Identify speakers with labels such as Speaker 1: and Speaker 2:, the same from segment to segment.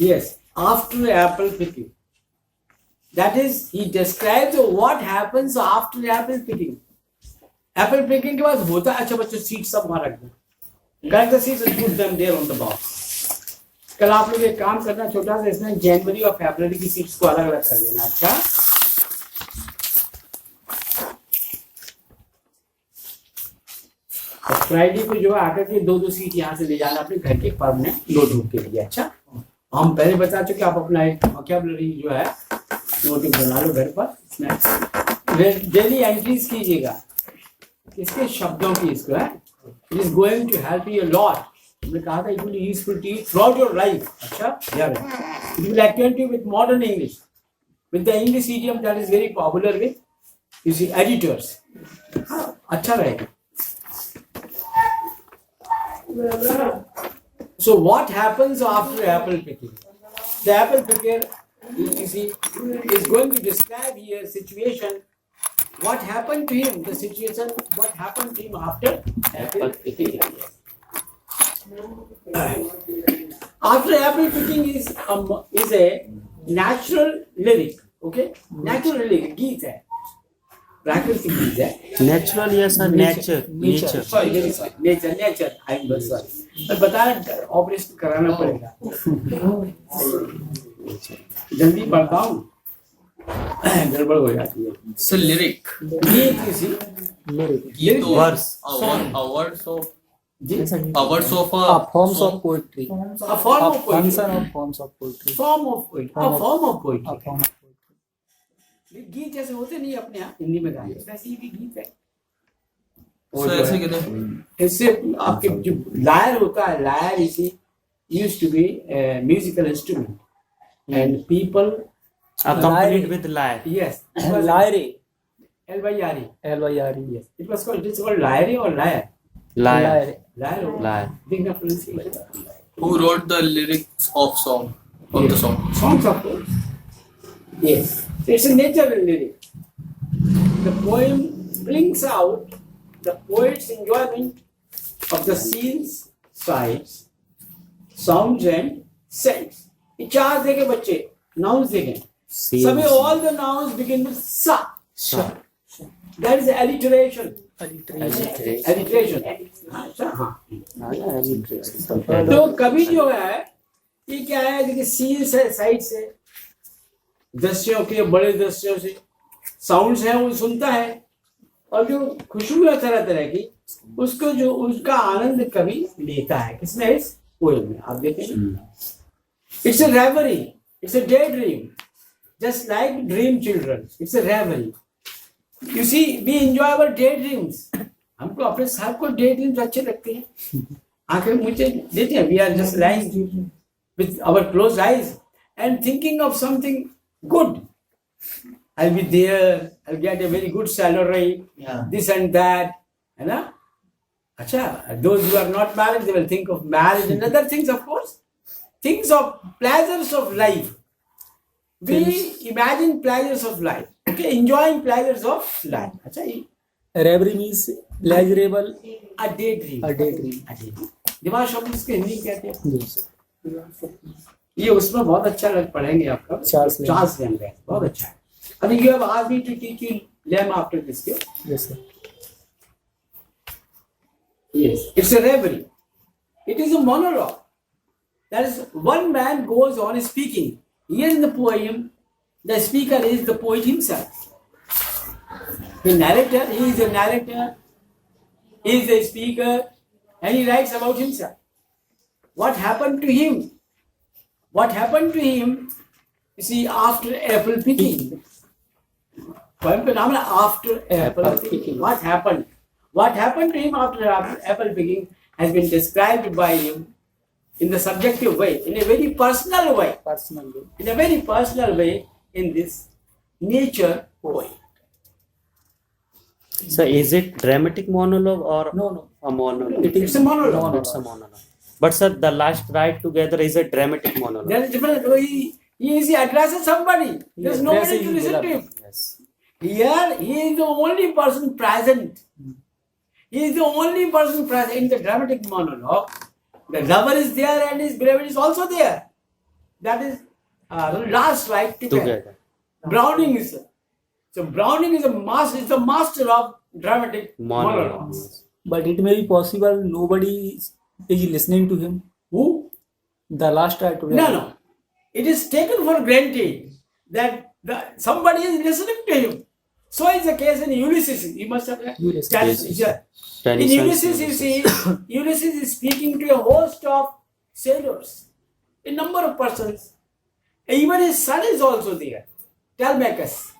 Speaker 1: Yes, after apple picking. That is, he describes what happens after apple picking. Apple picking के बाद होता है, अच्छा बच्चों सीड्स सब वहाँ रख दो, collect the seeds and put them there on the box. कल आप लोग एक काम करना छोटा सा, इसमें जनवरी और फरवरी की सीड्स को अलग अलग कर देना. अच्छा, फ्राइडे को जो है आकर के दो सीट यहाँ से ले जाना अपने घर के परमानेंट नोटबुक के लिए. अच्छा, हम पहले बता चुके, आप अपना एक वोकैबुलरी जो है नोटबुक बना लो घर पर, इसमें डेली एंट्रीज कीजिएगा किसके शब्दों की. इसको है, it is going to help you a lot. हमने कहा था it will useful to you throughout your life. अच्छा, याद है, it will acquaint you with modern English, with the English idiom that is very popular with U S editors. अच्छा रहेगा. So what happens after apple picking? The apple picker, you see, is going to describe here situation. What happened to him? The situation. What happened to him after apple picking? After apple picking is a natural lyric. Okay, natural lyric, गीत है, प्राकृतिक गीत है.
Speaker 2: Natural या sir nature
Speaker 1: sorry nature I am sorry, मैं बता रहा, operation कराना पड़ेगा. जल्दी पढ़ता हूँ, गड़बड़ हो जाती है.
Speaker 3: So lyric.
Speaker 1: गीत किसी
Speaker 3: गीत
Speaker 2: वर्स
Speaker 3: words of
Speaker 1: जी,
Speaker 3: words of
Speaker 4: forms of poetry.
Speaker 1: a form of poetry.
Speaker 4: Function of forms of poetry.
Speaker 1: Form of poetry. A form of
Speaker 4: A
Speaker 1: poetry.
Speaker 4: form of poetry.
Speaker 1: गीत जैसे होते नहीं अपने यहाँ हिंदी में गाए, वैसे ही भी गीत है.
Speaker 3: so ऐसे कहते
Speaker 1: इससे आपके जो लायर होता है, लायर इसी used to be a musical instrument and people
Speaker 2: accompanied with lyre.
Speaker 1: yes
Speaker 4: Lyre.
Speaker 1: L-Y-R-E.
Speaker 4: L-Y-R-E.
Speaker 1: Yes, it is called lyre or lyre.
Speaker 2: Lyre.
Speaker 1: Lyre. Big difference.
Speaker 3: who wrote the lyrics of song of the song.
Speaker 1: Songs of course. Yes, it's a natural lyric. The poem brings out the poet's enjoyment of the scenes, sights, sounds and scents. ये चार देखे बच्चे, nouns देखे. सभी all the nouns begin with sa. That is alliteration. Alliteration. हाँ. तो कभी जो है ये क्या है, देखिए सीन्स है, साइड्स है, दृश्यों के बड़े दृश्यों से, साउंड्स है वो सुनता है, और जो खुशबू है तरह तरह की उसको जो उसका आनंद कभी लेता है. किसमें? इस पोएम में. आप देखें, it's a reverie, it's a day dream, just like dream children. It's a reverie. You see, we enjoy our day dreams. हमको अपने साथ को डे ड्रीम्स अच्छे लगते हैं, आंखें मुझे देते हैं. We are just lying with our closed eyes and thinking of something good. I'll be there, I'll get a very good salary, this and that, है ना. अच्छा, those who are not married, they will think of marriage and other things, of course, things of pleasures of life. We imagine pleasures of life, okay, enjoying pleasures of life. अच्छा,
Speaker 4: Reverie means pleasurable.
Speaker 1: a daydream.
Speaker 4: A daydream.
Speaker 1: A daydream. दिमाग शब्द इसके हिंदी कहते हैं.
Speaker 4: Yes.
Speaker 1: ये उसमें बहुत अच्छा लग पढ़ेंगे आपका.
Speaker 4: Charles
Speaker 1: Lamb है, बहुत अच्छा है. I think you have asked me to teach you Lamb after this.
Speaker 4: Yes, sir.
Speaker 1: Yes, it's a reverie. It is a monologue. That is, one man goes on speaking. Here in the poem, the speaker is the poet himself. The narrator, he is a narrator, he is a speaker, and he writes about himself. What happened to him? What happened to him? You see, after apple picking. Poem का नाम है After Apple Picking. What happened? What happened to him after apple picking has been described by him in the subjective way, in a very personal way.
Speaker 4: Personally.
Speaker 1: In a very personal way in this nature poem.
Speaker 2: So is it dramatic monologue or
Speaker 4: No.
Speaker 2: a monologue?
Speaker 1: It's a monologue.
Speaker 2: It's a monologue. But sir, the last ride together is a dramatic monologue.
Speaker 1: There is different. He addresses somebody. There's nobody to listen to him.
Speaker 2: Yes.
Speaker 1: Here, he is the only person present. He is the only person present in the dramatic monologue. The lover is there and his beloved is also there. that is last right together.
Speaker 2: Together.
Speaker 1: Browning is so Browning is the master of dramatic monologues.
Speaker 2: Monologues.
Speaker 4: But it may be possible nobody is listening to him.
Speaker 1: Who?
Speaker 4: The last right to
Speaker 1: No. It is taken for granted that somebody is listening to him. So is the case in Ulysses. You must have
Speaker 4: Ulysses.
Speaker 2: Yes.
Speaker 1: In Ulysses, you see, Ulysses is speaking to a host of sailors, a number of persons. Even his son is also there, Telemachus.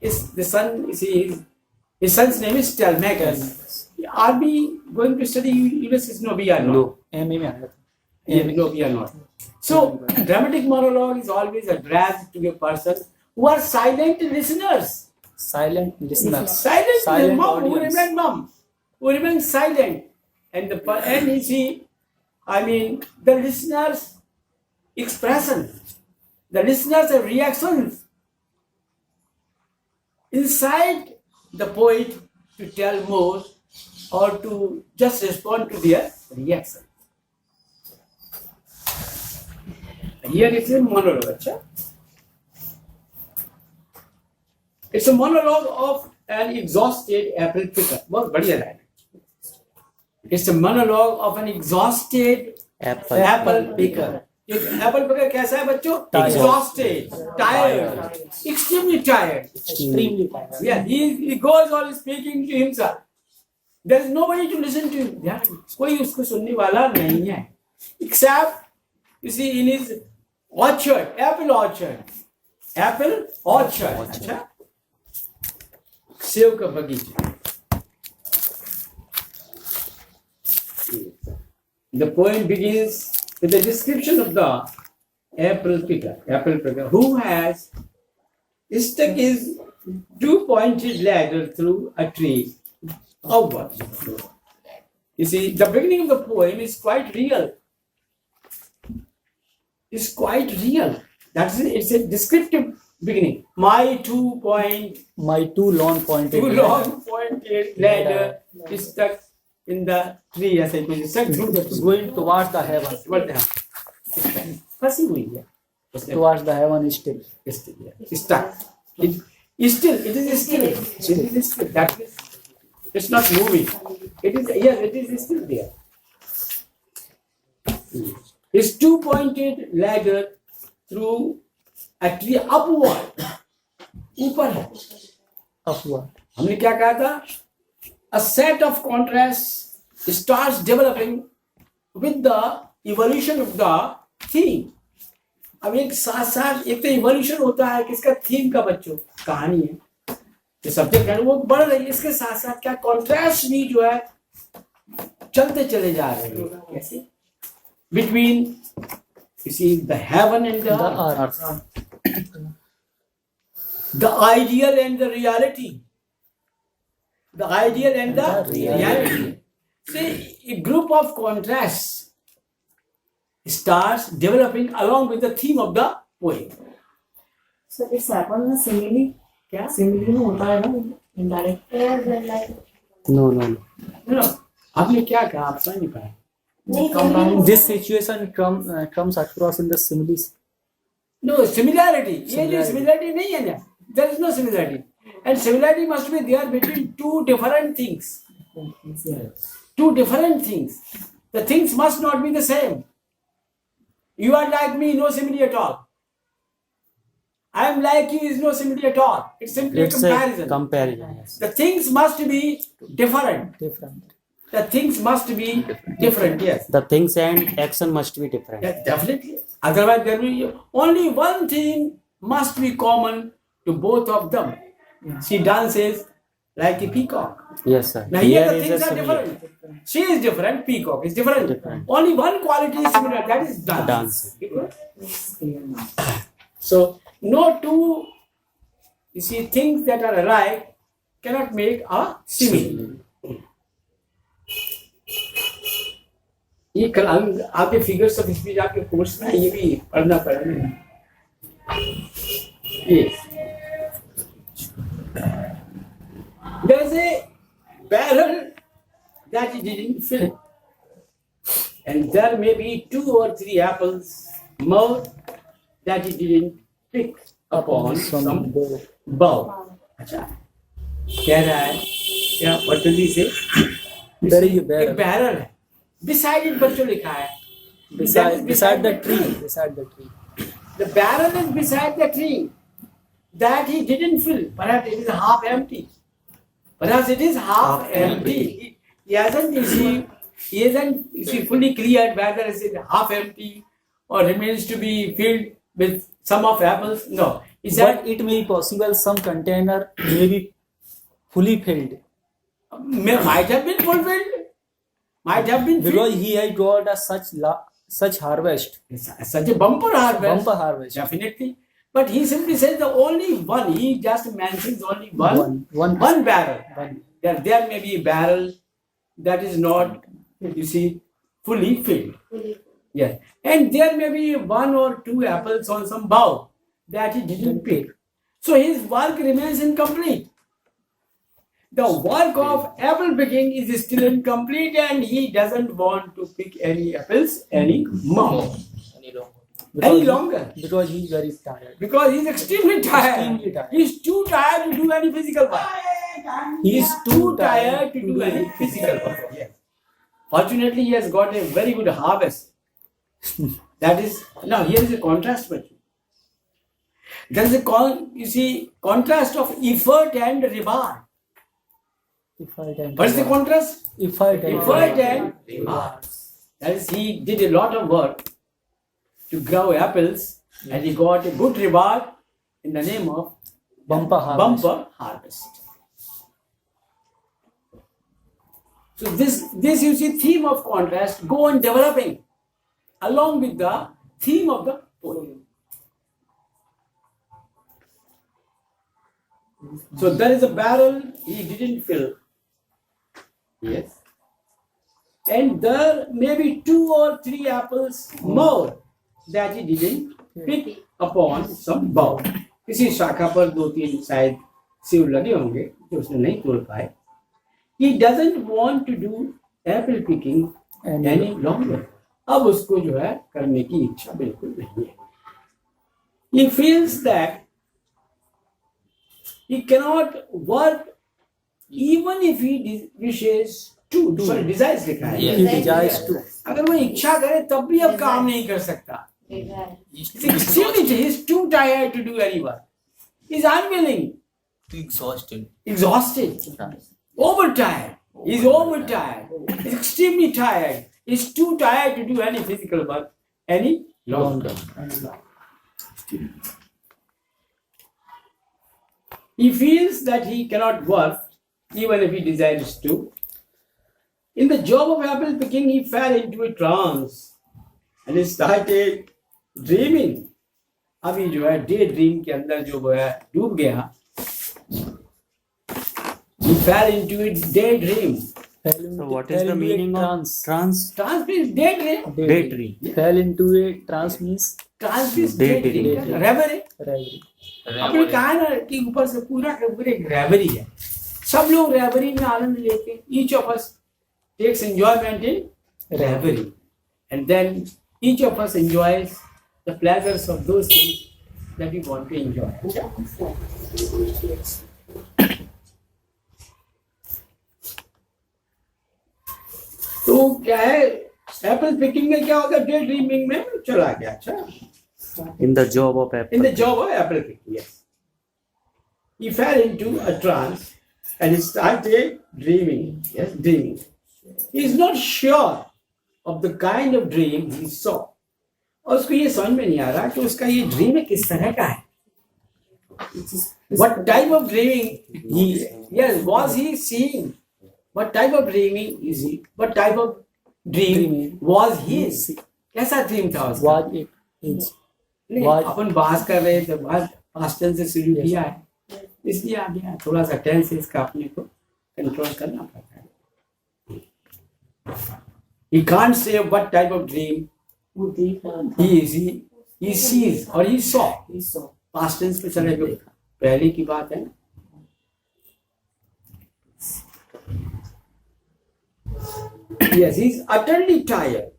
Speaker 1: Is the son? You see, his son's name is Telemachus. Are we going to study Ulysses? No, we are not.
Speaker 2: No.
Speaker 4: MA में आया था.
Speaker 1: No, we are not. So, dramatic monologue is always addressed to a person who are silent listeners.
Speaker 4: Silent listeners.
Speaker 1: Silent mum, who
Speaker 4: audience.
Speaker 1: remain mum, who remain silent. And you see, I mean, the listeners' expression, the listeners' reactions inside the poet to tell more or to just respond to their reaction. Here it is a monologue. Achha? It's a monologue of an exhausted apple picker. बहुत बढ़िया line है. It's a monologue of an exhausted apple picker. एक apple picker कैसा है बच्चों? Exhausted, tired, extremely tired.
Speaker 4: Extremely tired.
Speaker 1: Yeah, he goes on speaking to himself. There is nobody to listen to him. Yeah, कोई उसको सुनने वाला नहीं है. Except, you see, in his orchard, apple orchard. Apple orchard. अच्छा? Save का बगीचा. The poem begins with a description of the apple picker who has stuck his two-pointed ladder through a tree upward. You see, the beginning of the poem is quite real. It's quite real. It's a descriptive beginning. My two
Speaker 4: long pointed
Speaker 1: ladder is stuck in the tree. ऐसे कुछ stuck through the tree.
Speaker 4: going towards the heaven.
Speaker 1: फंसी हुई है.
Speaker 4: Towards the heaven still.
Speaker 1: Stuck. It is still. That is, it's not moving. It is still there. His two-pointed ladder through a tree upward. ऊपर है.
Speaker 4: Upward.
Speaker 1: हमने क्या कहा था? A set of contrasts starts developing with the evolution of the theme. अब एक साथ साथ एक तो इवोल्यूशन होता है किसका थीम का बच्चों कहानी है जो सब्जेक्ट है वो बढ़ रही है इसके साथ साथ क्या कॉन्ट्रास्ट भी जो है चलते चले जा रहे हैं कैसे between you see the heaven and the earth, the ideal and the reality, see a group of contrasts starts developing along with the theme of the poem.
Speaker 5: So this happens in simile. क्या simile में होता है ना indirect.
Speaker 2: No.
Speaker 1: आपने क्या कहा आप समझ नहीं पाए.
Speaker 4: This situation comes across in the similes.
Speaker 1: No similarity. ये जो similarity नहीं है ना. There is no similarity. And similarity must be there between two different things. The things must not be the same. You are like me, no simile at all. I am like you is no simile at all. It's simply a comparison.
Speaker 2: Yes.
Speaker 1: The things must be different. The things must be different. Yes.
Speaker 2: The things and action must be different.
Speaker 1: Yeah, definitely. Otherwise, there will be only one thing must be common to both of them. She dances like a peacock.
Speaker 2: Yes, sir.
Speaker 1: Now here the
Speaker 2: is
Speaker 1: things
Speaker 2: a
Speaker 1: are
Speaker 2: similar
Speaker 1: different. She is different, peacock is different. Only one quality is similar, that is dance. So, no two, you see, things that are alike cannot make a simile. ये कल आपके figures of speech आपके course में ये भी पढ़ना पड़ेगा. ये there is a barrel that it didn't fill, and there may be 2 or 3 apples more that he didn't pick upon some
Speaker 4: bow.
Speaker 1: bow. अच्छा कह रहा है क्या पटली से
Speaker 4: There is a
Speaker 1: एक
Speaker 4: barrel
Speaker 1: बैरल है beside it बच्चों लिखा है
Speaker 4: beside the tree. Beside the tree.
Speaker 1: The barrel is beside the tree that he didn't fill. Perhaps it is half empty. Perhaps it is half empty. He isn't fully cleared whether it is half empty or remains to be filled with some of apples. No. He said,
Speaker 4: But it may be possible some container may be fully filled
Speaker 1: might have been fulfilled. Might have been
Speaker 4: because
Speaker 1: filled.
Speaker 4: he had got a such harvest.
Speaker 1: Such a bumper harvest.
Speaker 4: Bumper harvest.
Speaker 1: Definitely. But he simply says the only one. He just mentions only one barrel.
Speaker 4: One.
Speaker 1: There may be a barrel that is not, you see, fully filled. Yes. And there may be one or two apples on some bough that he didn't pick. So his work remains incomplete. The work of apple picking is still incomplete and he doesn't want to pick any apples anymore. Any longer.
Speaker 4: Because he is very tired.
Speaker 1: Because he's extremely tired.
Speaker 4: Extremely tired.
Speaker 1: He's too tired to do any physical work. He is too tired to do any physical work. Yes. Fortunately, he has got a very good harvest. That is, now here is a contrast with you. There is a contrast of effort and reward. What is the contrast?
Speaker 4: Effort
Speaker 1: and reward. That is, he did a lot of work to grow apples and he got a good reward in the name of
Speaker 4: bumper
Speaker 1: harvest. So this you see theme of contrast go on developing along with the theme of the poem. So there is a barrel he didn't fill. Yes. And there may be 2 or 3 apples more that he didn't pick upon some bough. किसी शाखा पर 2-3 शायद सेब लगे होंगे जो उसने नहीं तोड़ पाए. He doesn't want to do apple picking any longer. अब उसको जो है करने की इच्छा बिल्कुल नहीं है. He feels that he cannot work even if he wishes to. Sorry, desires लिखा है.
Speaker 3: Yes.
Speaker 4: He desires to.
Speaker 1: अगर वो इच्छा करे तब भी अब काम नहीं कर सकता. He's too tired to do any work. He's unwilling.
Speaker 3: Exhausted.
Speaker 1: Overtired. He's overtired. He's extremely tired. He's too tired to do any physical work any longer. He feels that he cannot work even if he desires to. In the job of apple picking, he fell into a trance and he started dreaming. अभी जो है day dream के अंदर जो वो है डूब गया. He fell into a daydream.
Speaker 2: So what is the meaning of trance?
Speaker 1: Trance means daydream.
Speaker 2: Daydream.
Speaker 4: Fell into a trance means
Speaker 1: Trance means
Speaker 2: Daydream.
Speaker 1: daydream. Reverie.
Speaker 4: reverie.
Speaker 1: आपने कहा ना कि ऊपर से पूरा का पूरा एक रेवरी है. सब लोग रेवरी में आनंद लेते हैं. Each of us takes enjoyment in reverie, and then each of us enjoys the pleasures of those things that we want to enjoy. तो क्या है एप्पल पिकिंग में क्या होगा? डे ड्रीमिंग में चला गया. अच्छा.
Speaker 2: In the job of apple.
Speaker 1: In the job of apple picking, yes. He fell into a trance and he started dreaming. Yes, dreaming. He is not sure of the kind of dream he saw. और उसको ये समझ में नहीं आ रहा कि उसका ये ड्रीम है किस तरह का है. What type of dreaming was he seeing? What type of dreaming is he? What type of dream was his? कैसा ड्रीम था उसका?
Speaker 4: Was it is
Speaker 1: नहीं, अपन बात कर रहे थे, बात पास्ट टेंस से शुरू किया है, इसलिए आ गया. थोड़ा सा टेंस इसका अपने को कंट्रोल करना पड़ता है. He can't say what type of dream he sees or he saw. Past tense पे चले गए, पहले की बात है. Yes, he's utterly tired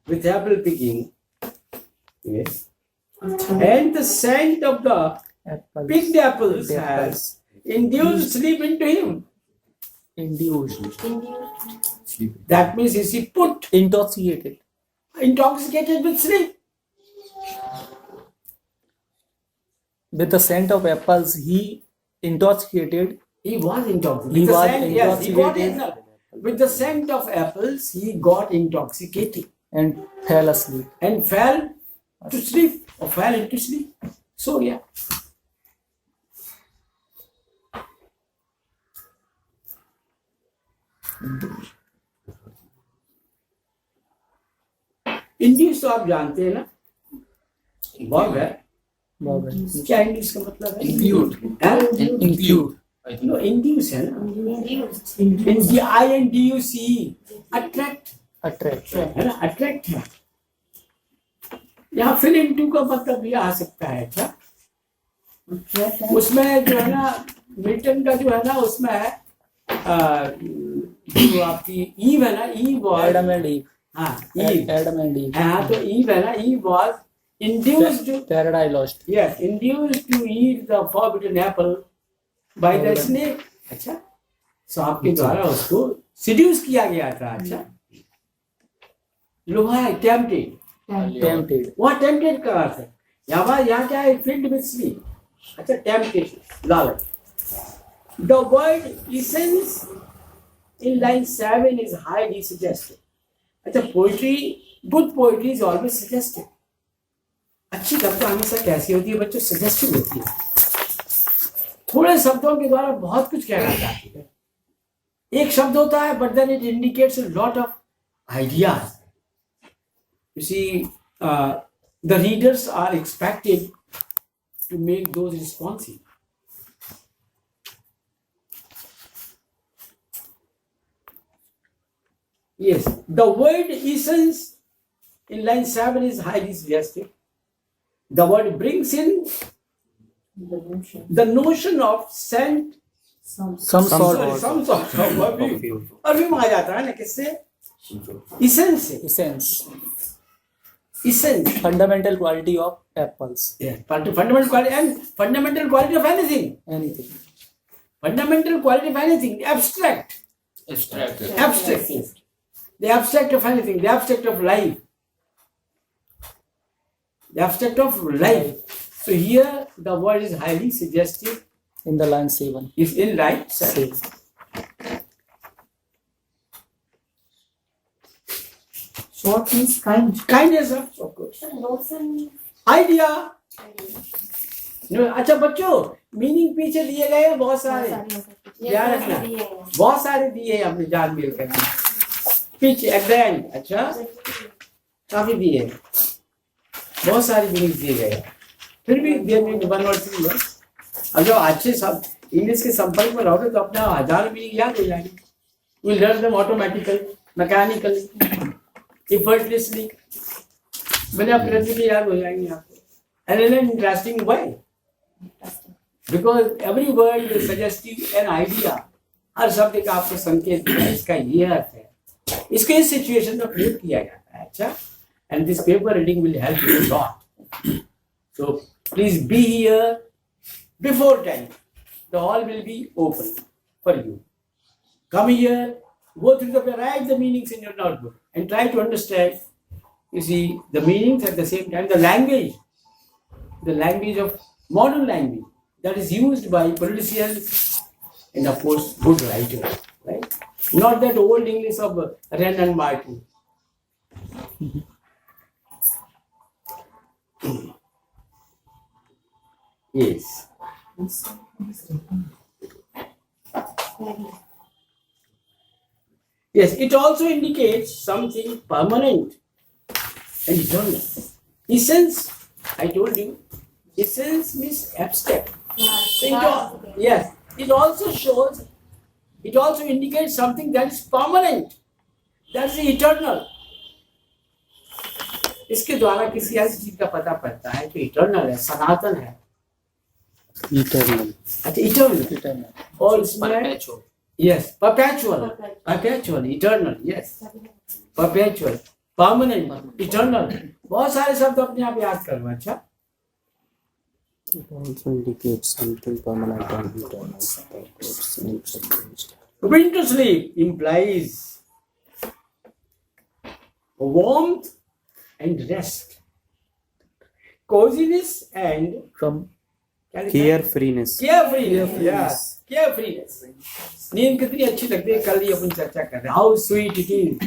Speaker 1: with apple picking. Yes. and the scent of the
Speaker 4: apples.
Speaker 1: picked apples
Speaker 4: Picked
Speaker 1: has induced sleep into him.
Speaker 4: Induced.
Speaker 1: That means is he put
Speaker 4: Intoxicated.
Speaker 1: intoxicated with sleep.
Speaker 4: With the scent of apples, he intoxicated.
Speaker 1: He was intoxicated.
Speaker 4: He
Speaker 1: With the
Speaker 4: was
Speaker 1: scent, yes, he got
Speaker 4: intoxicated.
Speaker 1: with the scent of apples, he got intoxicated
Speaker 4: And fell asleep.
Speaker 1: and fell to sleep or fell into sleep. So yeah. Induce तो आप जानते हैं ना, verb है.
Speaker 4: Baba.
Speaker 1: क्या induce का मतलब है?
Speaker 3: Include.
Speaker 4: Include.
Speaker 3: I think.
Speaker 1: No induce है ना, INDUCE, अट्रैक्ट
Speaker 4: Attract.
Speaker 1: है ना, अट्रैक्ट है. यहाँ फिल इनटू का मतलब भी आ सकता है. अच्छा, उसमें जो है ना, मिल्टन का जो है ना, उसमें है जो आपकी ईव है ना, ईव
Speaker 4: Adam and Eve.
Speaker 1: हाँ, ईव.
Speaker 4: Adam and Eve.
Speaker 1: हाँ, तो ईव है ना, ewe was induced to,
Speaker 4: Paradise Lost.
Speaker 1: yes, induced to eat the forbidden apple by the snake. अच्छा, सो आपके द्वारा उसको seduce किया गया था. अच्छा, लोहा है, tempted.
Speaker 4: Tempted.
Speaker 1: वहाँ tempted का अर्थ है. यहाँ क्या है? filled with sleep. अच्छा, temptation, लालच. The word essence in line 7 is highly suggestive. अच्छा, poetry, good poetry is always suggestive. अच्छी कविता हमेशा कैसी होती है बच्चों? सजेस्टिव होती है. थोड़े शब्दों के द्वारा बहुत कुछ कहना चाहती है. एक शब्द होता है, but then it indicates a lot of ideas. You see, the readers are expected to make those responsive. Yes, the word essence in line 7 is highly suggestive. The word brings in the notion of scent,
Speaker 4: Some sort
Speaker 1: sorry,
Speaker 4: of
Speaker 1: some sort of perfume. Perfume आ जाता है ना, किससे? Essence से.
Speaker 4: essence.
Speaker 1: Essence.
Speaker 4: Fundamental quality of apples.
Speaker 1: Yeah, fundamental quality and fundamental quality of anything.
Speaker 4: Anything.
Speaker 1: Fundamental quality of anything. Abstract.
Speaker 3: Abstract.
Speaker 1: Abstract. The abstract of anything. The abstract of life. The abstract of life. So here the word is highly suggestive.
Speaker 4: In the line 7.
Speaker 1: Is in line
Speaker 4: 7.
Speaker 1: 7.
Speaker 5: Short means kind.
Speaker 1: Kindness of course. Idea. अच्छा बच्चों, meaning पीछे दिए गए हैं बहुत सारे. ध्यान रखना, बहुत सारे दिए हैं अपने जान मिल कर पीछे एट द एंड. अच्छा, काफी दिए हैं, बहुत सारी मीनिंग दिए गए हैं. फिर भी देर में 1 और 3 वर्ड्स. अब जो अच्छे सब इंग्लिश के संपर्क में रहोगे तो अपना 1000 मीनिंग याद हो जाएंगे. Will learn them automatically, mechanically, effortlessly. मैंने अपने से याद हो जाएंगे आपको. And in an interesting way, because every word is suggestive an idea. हर शब्द का आपको संकेत है, इसका ये अर्थ है, इसको इस सिचुएशन में प्रयोग किया जाता है. अच्छा, and this paper reading will help you a lot. So please be here before 10. The hall will be open for you. Come here, go through write the meanings in your notebook and try to understand. You see the meanings at the same time, the language of modern language that is used by politicians and of course good writers, right? Not that old English of Wren and Martin. Yes. Yes, it also indicates something permanent and eternal. Essence, I told you, essence means abstract. So it also shows, it also indicates something that is permanent, that is eternal. इसके द्वारा किसी ऐसी चीज का पता पड़ता है जो इटर्नल है, सनातन है.
Speaker 4: Eternal.
Speaker 1: अच्छा, इटर्नल.
Speaker 4: Eternal.
Speaker 1: और इसमें
Speaker 3: Perpetual.
Speaker 1: yes, perpetual, eternal, yes, perpetual, permanent, eternal. बहुत सारे शब्द अपने आप याद करो. अच्छा,
Speaker 2: It also indicates something permanent and eternal.
Speaker 1: Winter sleep implies warmth and rest, coziness and
Speaker 4: From
Speaker 2: Carefreeness.
Speaker 1: carefreeness. नींद कितनी अच्छी लगती है, कल ही अपन चर्चा कर रहे हैं. How sweet it is.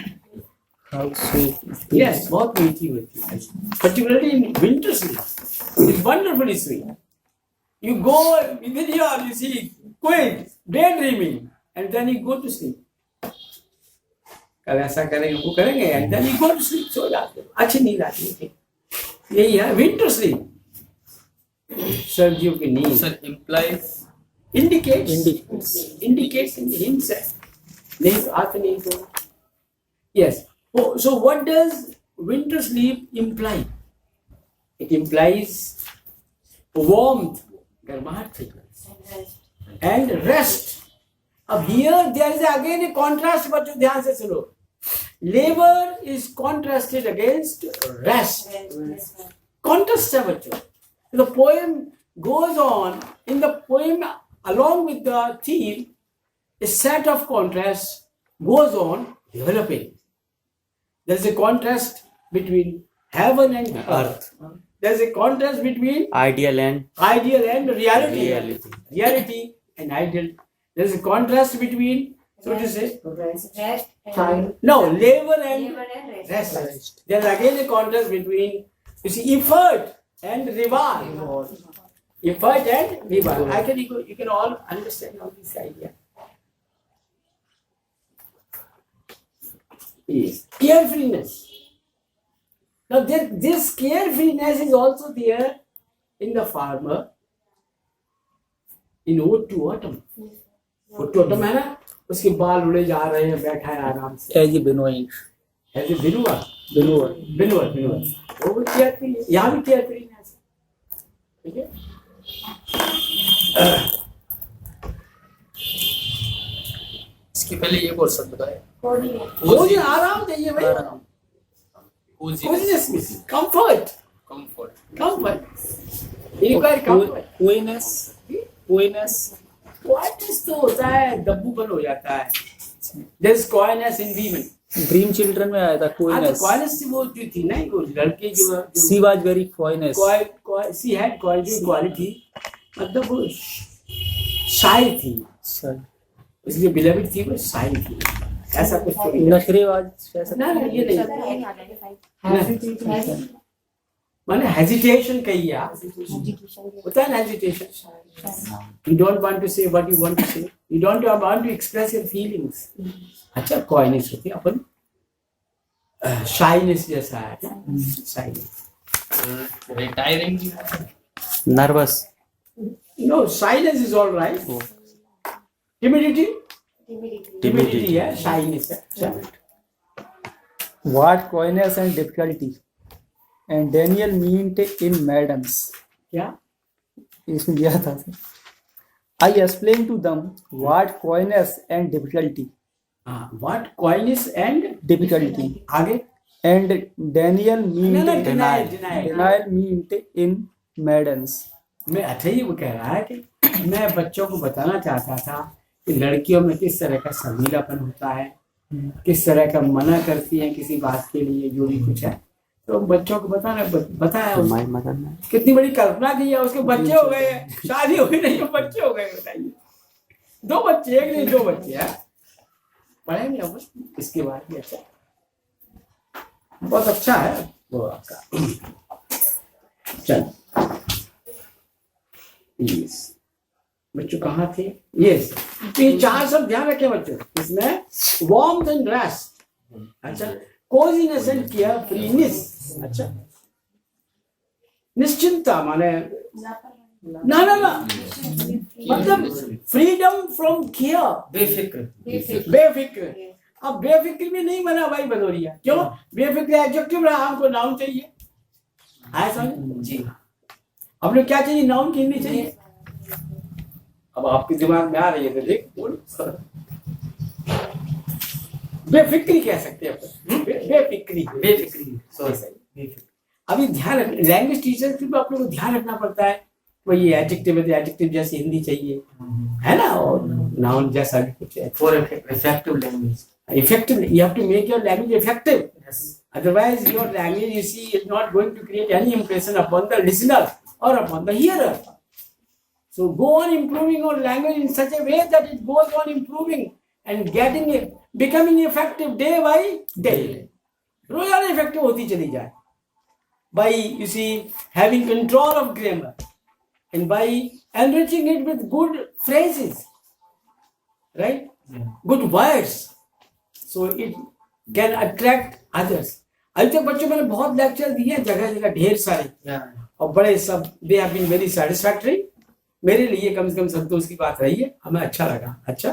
Speaker 4: how sweet.
Speaker 1: Yes, बहुत मीठी होती है. Particularly in winter sleep, it's wonderfully sweet. You go within your, you see, quick, daydreaming, and then you go to sleep. कल ऐसा करेंगे, वो करेंगे, and then you go to sleep. सो जाते हो, अच्छी नींद आती है. यही है winter sleep. सर्दियों की नींद.
Speaker 3: Sir, implies
Speaker 1: indicates himself. नहीं तो आते नहीं तो. Yes. So what does winter sleep imply? It implies warmth, गर्माहट, and rest. अब here there is again a contrast. बच्चों ध्यान से सुनो. Labor is contrasted against rest. Contrast है बच्चों. The poem goes on. In the poem, along with the theme, a set of contrasts goes on developing. There is a contrast between heaven and earth. There is a contrast between
Speaker 2: Ideal and
Speaker 1: reality.
Speaker 2: Reality.
Speaker 1: Reality and ideal. There is a contrast between, so to say,
Speaker 5: Rest.
Speaker 1: labor and rest. There is again a contrast between, you see, effort and reward. Effort and reward. You can all understand all this idea. Yes. Carefreeness. Now this carefreeness is also there in the farmer in Ode to Autumn. Ode to Autumn है ना, उसके बाल उड़े जा रहे हैं, बैठा है आराम से.
Speaker 4: As a Benoit.
Speaker 1: ऐसे बिनुआ. वो भी carefree है. यहाँ भी carefreeness. ठीक है.
Speaker 3: इसके पहले ये कोर्स बताया.
Speaker 1: कोई आराम चाहिए भाई. Coziness means comfort. You require comfort.
Speaker 4: Coyness.
Speaker 1: Coyness तो होता है, दब्बूपन हो जाता है. There's coyness in women.
Speaker 4: Dream Children में आया था coyness.
Speaker 1: Coyness वो जो थी ना, वो लड़के जो
Speaker 4: She was very coyness.
Speaker 1: she had coyness quality. मतलब वो shy थी. इसलिए beloved थी, वो shy थी. ऐसा कुछ तो नहीं.
Speaker 4: नखरेबाज.
Speaker 1: ना ये नहीं. माने hesitation कही है. होता है ना hesitation. You don't want to say what you want to say. You don't want to express your feelings. अच्छा coyness होती है अपन shyness जैसा है. Shyness.
Speaker 3: Retiring.
Speaker 2: nervous.
Speaker 1: No, shyness is all right. Timidity है, shyness है.
Speaker 4: What coyness and difficulty. And Daniel meant in madams.
Speaker 1: क्या?
Speaker 4: इसमें दिया था. I explained to them what coyness and difficulty.
Speaker 1: What coyness and
Speaker 4: Difficulty.
Speaker 1: आगे?
Speaker 4: And Daniel meant
Speaker 1: denial.
Speaker 4: meant in maidens.
Speaker 1: मैं अच्छा ही वो कह रहा है कि मैं बच्चों को बताना चाहता था कि लड़कियों में किस तरह का शर्मीलापन होता है, किस तरह का मना करती हैं किसी बात के लिए, जो भी कुछ है. तो बच्चों को बताया.
Speaker 2: My mother.
Speaker 1: कितनी बड़ी कल्पना की है. उसके बच्चे हो गए, शादी हो गई नहीं, बच्चे हो गए. बताइए, 2 बच्चे, एक नहीं 2 बच्चे हैं. पढ़ेंगे अब इसके बाद भी. अच्छा, बहुत अच्छा है वो आपका. चल यस बच्चों कहाँ थे? यस, तो ये 4 सब ध्यान रखें बच्चों. इसमें वार्मथ एंड रेस्ट. अच्छा, कोजीनेस एंड केयरफ्रीनेस. अच्छा, निश्चिंता माने ना मतलब फ्रीडम फ्रॉम केयर. बेफिक्र. अब बेफिक्र में नहीं बना भाई भदौरिया. क्यों? बेफिक्र एडजेक्टिव रहा, हमको नाउन चाहिए. आया समझ? जी. अब लोग क्या चाहिए? नाउन की नहीं चाहिए. अब आपके दिमाग में आ रही है तो देख बोल. बेफिक्री कह सकते हैं अपन. बेफिक्री. अभी ध्यान रख, लैंग्वेज टीचर के भी आप लोगों को ध्यान रखना पड़ता है वही एडजेक्टिव है तो एडजेक्टिव जैसी हिंदी चाहिए, है ना, और नाउन जैसा भी कुछ है।
Speaker 6: For effective language.
Speaker 1: Effective, you have to make your language effective.
Speaker 6: Yes.
Speaker 1: Otherwise, your language, you see, is not going to create any impression upon the listener or upon the hearer. So go on improving your language in such a way that it goes on improving and getting it, becoming effective day by day. रोजाना effective होती चली जाए. By, you see, having control of grammar and by enriching it with good phrases, right?
Speaker 6: Yeah.
Speaker 1: Good words. So it can attract others. अभी तक बच्चों मैंने बहुत lecture दिए हैं जगह जगह ढेर सारे,
Speaker 6: Yeah.
Speaker 1: और बड़े सब they have been very satisfactory. मेरे लिए कम से कम संतोष की बात रही है, हमें अच्छा लगा. अच्छा,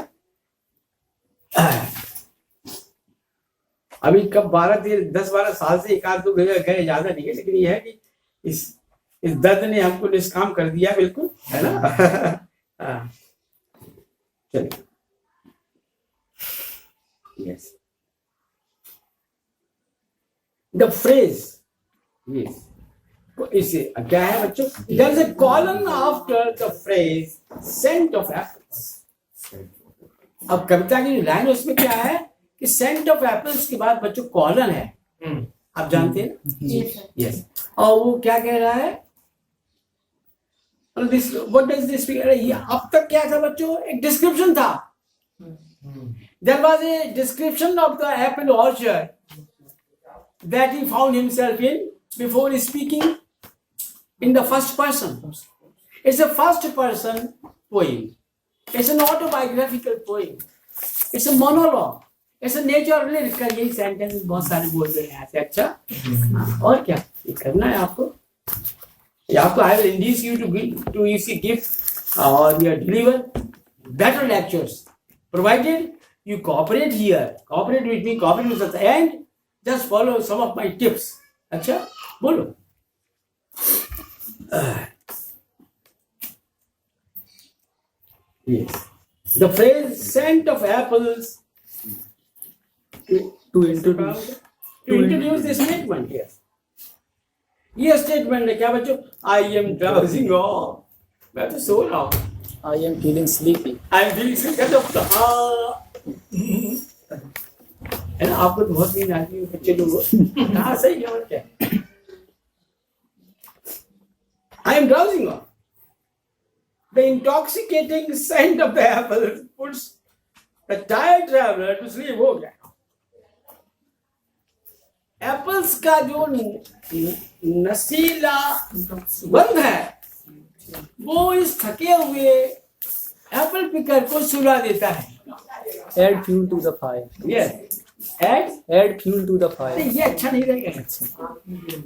Speaker 1: अभी कब 10-12 साल से एक आध दो गए ज्यादा नहीं है, लेकिन ये है कि इस दर्द ने हमको निष्काम कर दिया बिल्कुल, है ना. हाँ, चलिए. Yes. The phrase, yes. इसे क्या है बच्चों? There is a colon after the phrase scent of apples. अब कविता की लाइन उसमें क्या है कि scent of apples के बाद बच्चों कॉलन है, आप जानते हैं ना? Yes. और वो क्या कह रहा है? This, what does this mean? अब तक क्या था बच्चों? एक डिस्क्रिप्शन था. There was a description of the apple orchard that he found himself in before speaking in the first person. It's a first person poem. It's an autobiographical poem. It's a monologue. It's a nature lyric. यही sentence बहुत सारे बोल रहे हैं ऐसे. अच्छा, और क्या ये करना है आपको? I will induce you to you see give or deliver better lectures, provided you cooperate here, cooperate with me, cooperate with us, and just follow some of my tips. अच्छा, बोलो. Yes. The phrase "scent of apples"
Speaker 4: To introduce
Speaker 1: this statement here. ये statement है क्या बच्चों? I am drowsing off. मैं तो सो रहा हूँ.
Speaker 4: I am feeling sleepy.
Speaker 1: I am feeling sick. है ना, आपको तो बहुत नींद आती है बच्चे लोगों. हाँ सही है, और क्या. I am drowsing off. The intoxicating scent of the apple puts the tired traveler to sleep. हो गया. एप्पल्स का जो नशीला गंध है वो इस थके हुए एप्पल पिकर को सुला देता है.
Speaker 4: Add fuel to the fire.
Speaker 1: Yes.
Speaker 4: Add fuel to the fire.
Speaker 1: ये अच्छा नहीं रहेगा.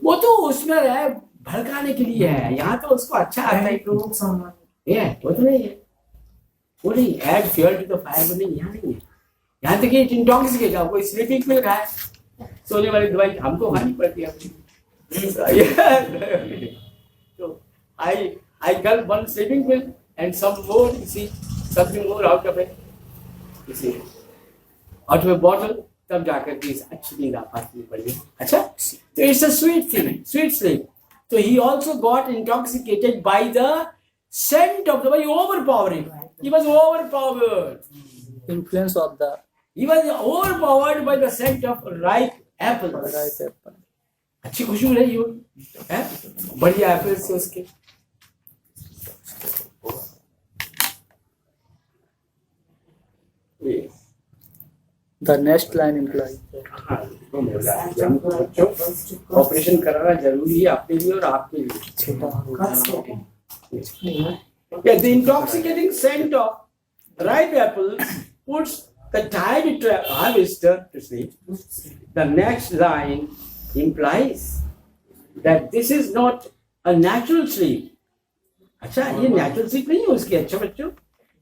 Speaker 1: वो तो उसमें है भड़काने के लिए है, यहाँ तो उसको अच्छा आता है.
Speaker 5: Provoke someone.
Speaker 1: ये वो तो नहीं है, वो नहीं. Add fuel to the fire वो नहीं, यहाँ नहीं है. यहाँ तक कि इंटॉक्सिकेट है, कोई स्लीपिंग पिल खाए, सोने वाली दवाई हमको खानी पड़ती है. तो I got one sleeping pill and some more, you see, something more out of it, you see, out of a bottle, तब जाकर के अच्छी नींद आ पाती पड़ी. अच्छा, तो it's a sweet thing, sweet sleep. So he also got intoxicated by the scent of the, overpowering. He was overpowered.
Speaker 4: Influence of the
Speaker 1: He was overpowered by the scent of ripe apples.
Speaker 4: ripe apple.
Speaker 1: अच्छी खुशबू रही हो, है बढ़िया Apple से उसके.
Speaker 4: The next line implies.
Speaker 1: हमको बच्चों operation कराना जरूरी है अपने लिए और आपके लिए. Yeah, the intoxicating scent of ripe apples puts the tired harvester to sleep. The next line implies that this is not a natural sleep. अच्छा, ये natural sleep नहीं है उसकी. अच्छा बच्चों,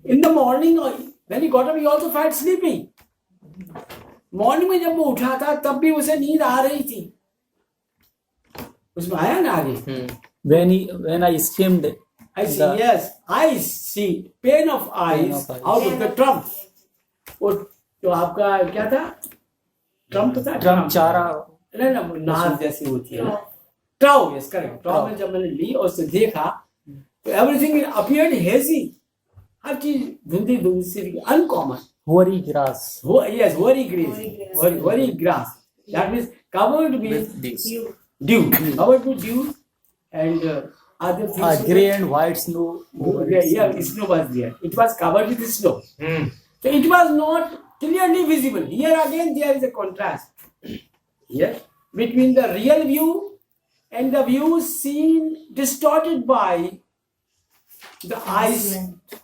Speaker 1: in the morning when he got up, he also felt sleepy. Morning में जब वो उठा था तब भी उसे नींद आ रही थी. उसमें आया ना आगे.
Speaker 4: When I skimmed
Speaker 1: I see, yes, I see pain of eyes out of the trump. वो तो आपका क्या था? ट्रम्प था.
Speaker 4: ट्रम्प चारा.
Speaker 1: नहीं ना, नाज जैसी होती है. ट्राउ, यस करेक्ट. ट्राउ में जब मैंने ली और उसे देखा Everything appeared hazy. हर चीज धुंधली धुंधली सी, uncommon.
Speaker 4: Hoary grass.
Speaker 1: Yes, very grass. Very grass. That means covered with dew. Covered with dew and other things.
Speaker 4: Grey and white snow. over it.
Speaker 1: Yeah, snow was there. It was covered with snow. So it was not clearly visible. Here again there is a contrast. Yes, between the real view and the view seen distorted by the eyes.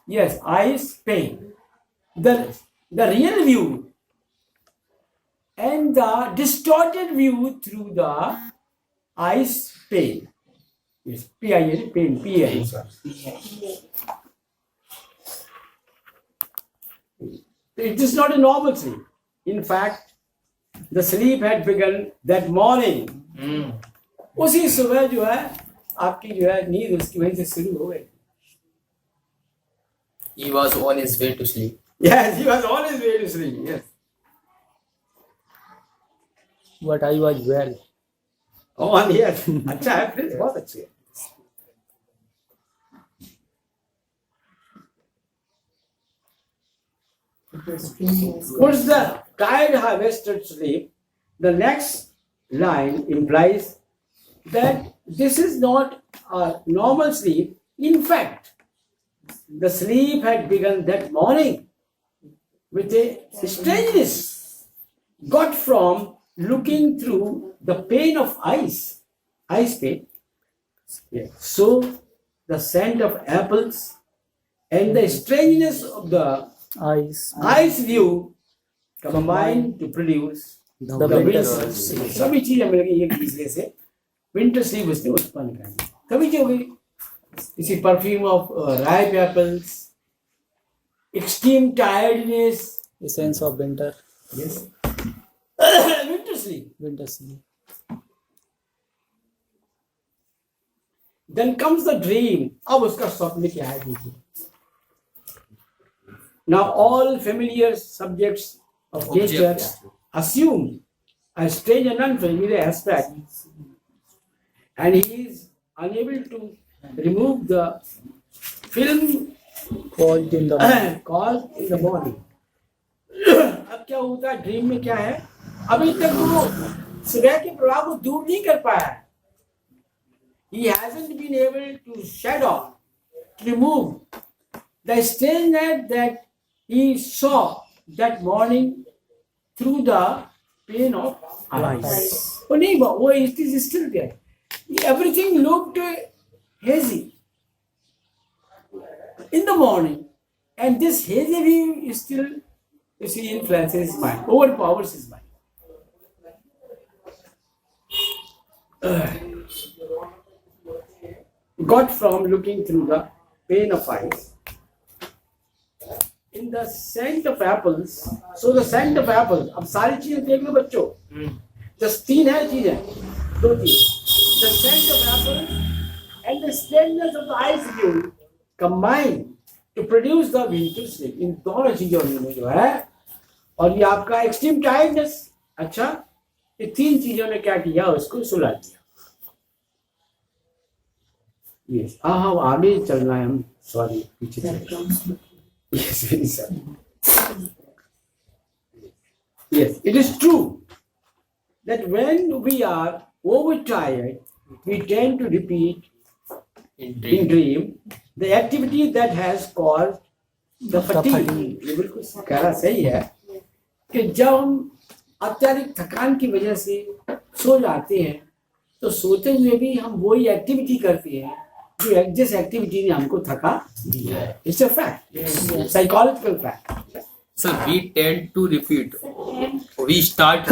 Speaker 1: Yes, eyes pain. The real view and the distorted view through the eyes pain. Yes, P-I-N, pain, P-I-N. It is not a normal sleep. In fact, the sleep had begun that morning. उसी सुबह जो है आपकी जो है नींद उसकी वजह से शुरू हो गई.
Speaker 3: He was on his way to sleep.
Speaker 1: Yes, he was on his way to sleep. Yes.
Speaker 4: But I was well.
Speaker 1: Oh, yes. अच्छा है फिर बहुत अच्छी है. Puts the tired harvested sleep. The next line implies that this is not a normal sleep. In fact, the sleep had begun that morning with a strangeness got from looking through the pane of ice pane. Yeah. So the scent of apples and the strangeness of the ice view combined to produce
Speaker 4: The
Speaker 1: the
Speaker 4: winter
Speaker 1: winter
Speaker 4: sleep.
Speaker 1: sleep. सभी चीजें मिल गई एक दूसरे से winter sleep उसने उत्पन्न कर दी. कभी क्या हो गई? इसी perfume of ripe apples, extreme tiredness.
Speaker 4: Essence of winter.
Speaker 1: Yes. Winter sleep.
Speaker 4: Winter sleep.
Speaker 1: Then comes the dream. अब उसका स्वप्न क्या है देखिए. Now all familiar subjects of nature assume a strange and unfamiliar aspect, and he is unable to remove the film
Speaker 4: Cold in the morning.
Speaker 1: caused in the body. अब क्या होता है ड्रीम में क्या है? अभी तक वो सुबह के प्रभाव को दूर नहीं कर पाया है. He hasn't been able to shed off, to remove the strangeness that he saw that morning through the pane of eyes. Oh, no, it is still there. Everything looked hazy in the morning, and this hazy view is still, you see, influences his mind, overpowers his mind. Got from looking through the pane of eyes. In the scent of apples, so the scent of apples, अब सारी चीजें देख लो बच्चों. Just तीन है चीजें, दो चीज. The scent of apples and the strangeness of the ice view combine to produce the winter sleep. इन दोनों चीजों में जो है, और ये आपका extreme tiredness, अच्छा, ये तीन चीजों ने क्या किया, उसको सुला दिया. Yes. हाँ आगे चलना है हम. Sorry, पीछे चलना. Yes, very sorry. Yes, it is true that when we are overtired, we tend to repeat in dream the activity that has caused the fatigue. ये बिल्कुल कहना सही है कि जब हम अत्यधिक थकान की वजह से सो जाते हैं तो सोते हुए भी हम वही एक्टिविटी करते हैं जो जिस एक्टिविटी ने हमको थका दिया है. It's a fact, psychological fact.
Speaker 3: So we tend to repeat. We start.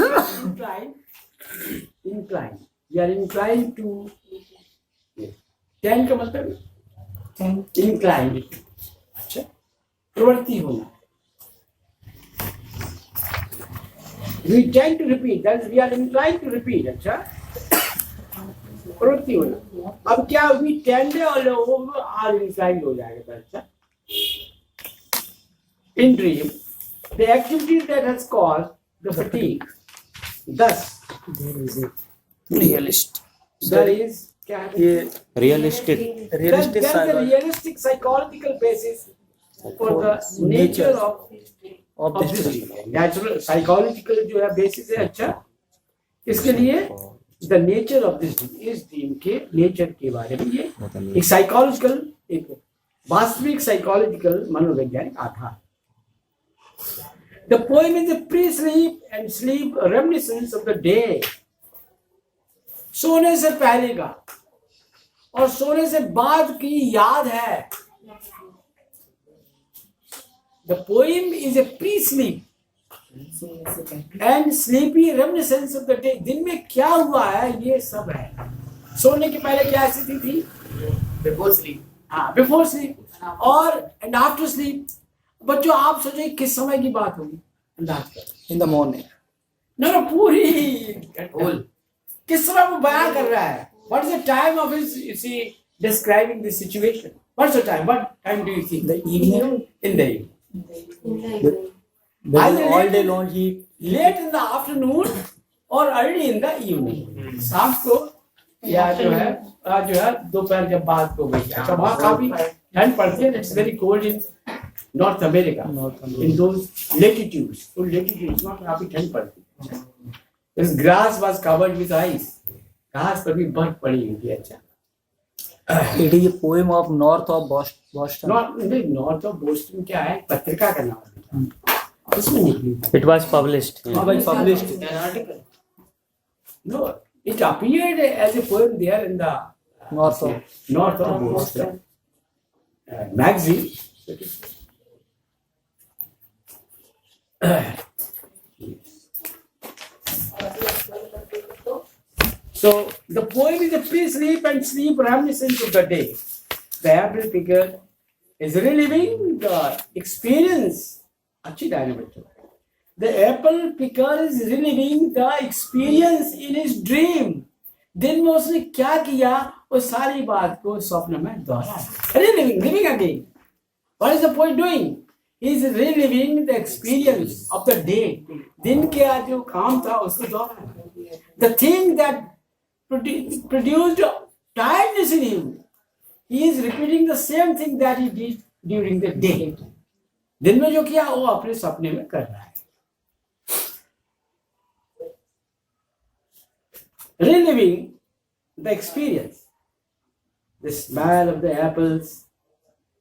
Speaker 1: Incline. We are inclined to. Tend का मतलब incline. अच्छा, प्रवृत्ति होना. We tend to repeat. That is, we are inclined to repeat. अच्छा, प्रवृत्ति होना. अब क्या we tend और are inclined हो जाएगा. अच्छा, in dream, the activity that has caused the fatigue. Thus,
Speaker 4: There is a realist.
Speaker 1: there is क्या है?
Speaker 4: ये
Speaker 2: Realistic.
Speaker 4: Realistic
Speaker 1: There's a realistic psychological basis for the nature
Speaker 4: of
Speaker 1: of this dream. Natural psychological जो है basis है अच्छा इसके लिए the nature of this dream, इस dream के nature के बारे में ये एक psychological एक वास्तविक psychological मनोवैज्ञानिक आधार. The poem is a pre-sleep and sleep reminiscence of the day. सोने से पहले का और सोने से बाद की याद है. The poem is a pre-sleep and sleepy reminiscence of the day. दिन में क्या हुआ है ये सब है. सोने के पहले क्या स्थिति थी?
Speaker 3: Before sleep.
Speaker 1: हाँ, before sleep और and after sleep. बच्चों आप सोचिए किस समय की बात होगी अंदाज करो.
Speaker 4: In the morning.
Speaker 1: ना पूरी
Speaker 3: Whole.
Speaker 1: किस समय वो बयान कर रहा है. What is the time of his, is he describing the situation? What's the time? What time do you think?
Speaker 4: The evening.
Speaker 1: In the evening.
Speaker 4: When all day long he
Speaker 1: Late in the afternoon or early in the evening. शाम को या जो है दोपहर जब बात हो गई. अच्छा वहाँ काफी ठंड पड़ती है. It's very cold in North America. In those latitudes. तो latitudes वहाँ काफी ठंड पड़ती है. This grass was covered with ice. घास पर भी बर्फ पड़ी हुई थी. अच्छा.
Speaker 4: it is a poem of north of Boston.
Speaker 1: North of Boston क्या है पत्रिका का नाम है. उसमें निकली थी.
Speaker 2: It was published.
Speaker 4: published.
Speaker 3: An article.
Speaker 1: No, it appeared as a poem there in the
Speaker 4: North of
Speaker 1: Boston magazine. So the poem is a pre-sleep and sleep reminiscence of the day. The apple picker is reliving the experience. अच्छी line है बच्चों. The apple picker is reliving the experience in his dream. दिन में उसने क्या किया वो सारी बात को स्वप्न में दोहराया. Reliving again. What is the poet doing? He is reliving the experience of the day. दिन के आज जो काम था उसको दोहराया. The thing that produced tiredness in him, he is repeating the same thing that he did during the day. दिन में जो किया वो अपने सपने में कर रहा है. Reliving the experience, the smell of the apples.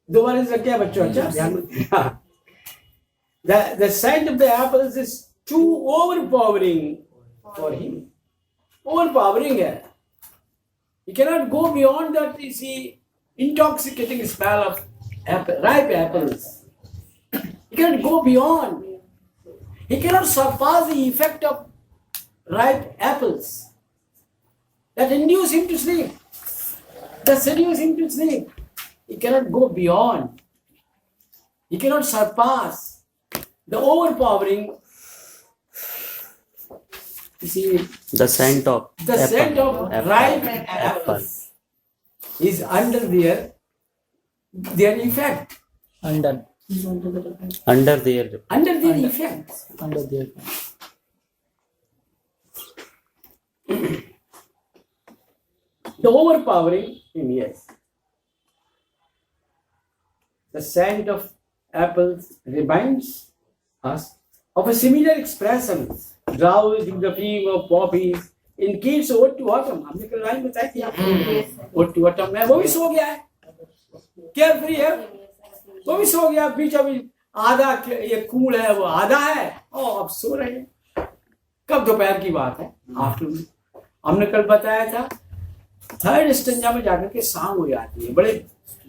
Speaker 1: दो बार लग गया बच्चों. अच्छा ध्यान में. The scent of the apples is too overpowering for him. Overpowering है. He cannot go beyond that. You see, intoxicating smell of ripe apples. He cannot go beyond. He cannot surpass the effect of ripe apples that induce him to sleep, that seduce him to sleep. He cannot go beyond. He cannot surpass the overpowering. You see,
Speaker 2: The scent of
Speaker 1: the
Speaker 2: apple.
Speaker 1: scent of
Speaker 2: Apple.
Speaker 1: ripe apples is under their effect.
Speaker 4: under
Speaker 2: Under their
Speaker 1: Under their effect.
Speaker 4: under there.
Speaker 1: The overpowering yes. The scent of apples reminds us of a similar expression drowsed in the fume of poppies in Keats' Ode to Autumn. हमने कल line बताई थी आपको. Ode to Autumn में वो भी सो गया है. Carefree है. वो भी सो गया. बीच अभी आधा ये कूल है वो आधा है. अब सो रहे हैं. कब दोपहर की बात है. आफ्टरनून. हमने कल बताया था. थर्ड स्टेंजा में जाकर के शाम हो जाती है. बड़े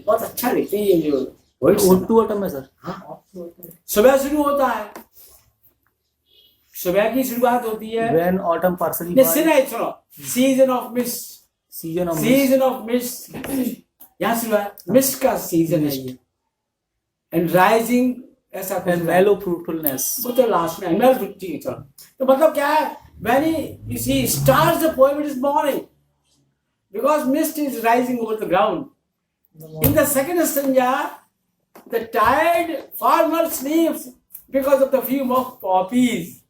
Speaker 1: बहुत अच्छा लिखते हैं ये जो
Speaker 4: Ode to Autumn है सर.
Speaker 1: सुबह शुरू होता है. सुबह की शुरुआत होती है.
Speaker 4: When autumn partially
Speaker 1: सुनो season of mist.
Speaker 4: season of
Speaker 1: season of mist. यहाँ शुरुआत मिस्ट का सीजन है ये. एंड राइजिंग ऐसा कुछ
Speaker 4: and mellow fruitfulness.
Speaker 1: वो तो लास्ट में एंगल ठीक है. चलो तो मतलब क्या है. When you see starts the poem it is morning because mist is rising over the ground. In the second stanza the tired farmer sleeps because of the fume of poppies.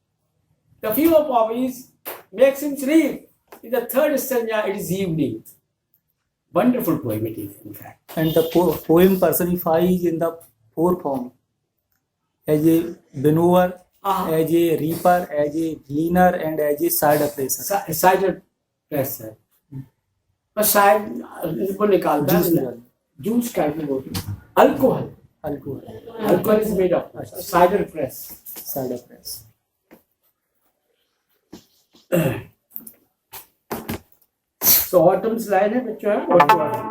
Speaker 1: The fume of poppies makes him sleep. In the third stanza, it is evening. Wonderful poem it is, in fact.
Speaker 4: And the poem personifies in the four form, as a winnower, as a reaper, as a gleaner, and as a side oppressor.
Speaker 1: Cider press है, पर शायद इनको निकालता है juice type में बोलते हैं alcohol. Alcohol is made of cider press.
Speaker 4: Cider press.
Speaker 1: So autumn's line है बच्चों है what you are.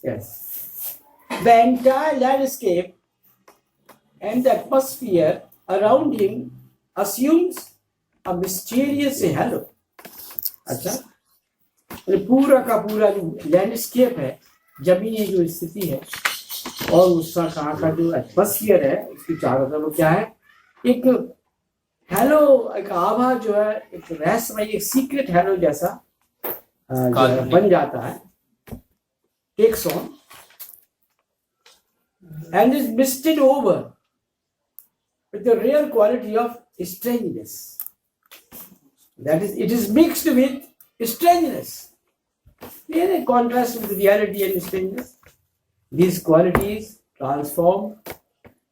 Speaker 1: Yes. The entire landscape and the atmosphere around him assumes a mysterious halo. अच्छा, पूरा का पूरा जो लैंडस्केप है, जमीनी जो स्थिति है और उसका कहाँ का जो एटमॉस्फेयर है उसकी चारों तरफ वो क्या है, एक हेलो, एक आभा जो है, एक रहस्यमय, एक सीक्रेट हेलो जैसा जो है बन जाता है, takes on and is misted over with the rare quality of strangeness. That is, it is mixed with strangeness. There is a contrast with reality and strangeness. These qualities transform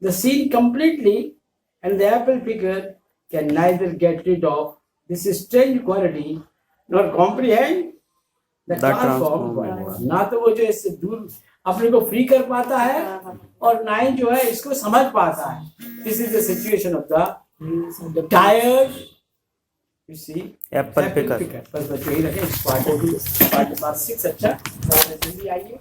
Speaker 1: the scene completely, and the apple picker can neither get rid of this strange quality nor comprehend the transformed quality. ना तो वो जो इससे दूर अपने को free कर पाता है और ना ही जो है इसको समझ पाता है. This is the situation of the tired, you see,
Speaker 2: apple picker.
Speaker 1: बस बच्चों ही रखें. पार्ट 6. अच्छा, जल्दी आइए.